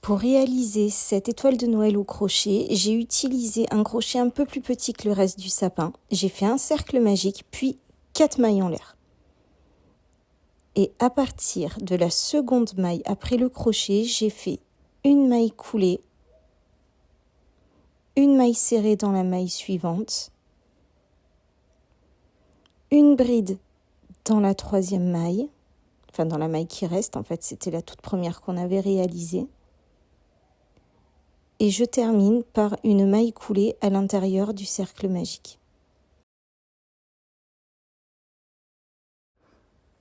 Pour réaliser cette étoile de Noël au crochet, j'ai utilisé un crochet un peu plus petit que le reste du sapin. J'ai fait un cercle magique, puis 4 mailles en l'air. Et à partir de la seconde maille après le crochet, j'ai fait une maille coulée, une maille serrée dans la maille suivante, une bride dans la troisième maille, enfin dans la maille qui reste, en fait c'était la toute première qu'on avait réalisée. Et je termine par une maille coulée à l'intérieur du cercle magique.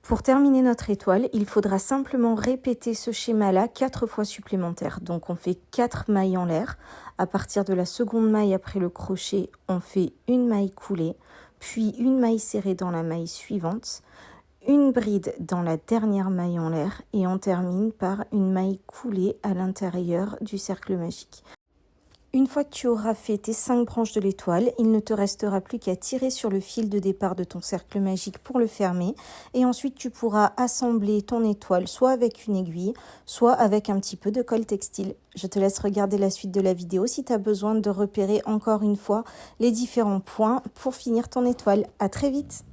Pour terminer notre étoile, il faudra simplement répéter ce schéma-là 4 fois supplémentaires. Donc on fait 4 mailles en l'air. À partir de la seconde maille après le crochet, on fait une maille coulée, puis une maille serrée dans la maille suivante, une bride dans la dernière maille en l'air et on termine par une maille coulée à l'intérieur du cercle magique. Une fois que tu auras fait tes 5 branches de l'étoile, il ne te restera plus qu'à tirer sur le fil de départ de ton cercle magique pour le fermer. Et ensuite, tu pourras assembler ton étoile soit avec une aiguille, soit avec un petit peu de colle textile. Je te laisse regarder la suite de la vidéo si tu as besoin de repérer encore une fois les différents points pour finir ton étoile. À très vite!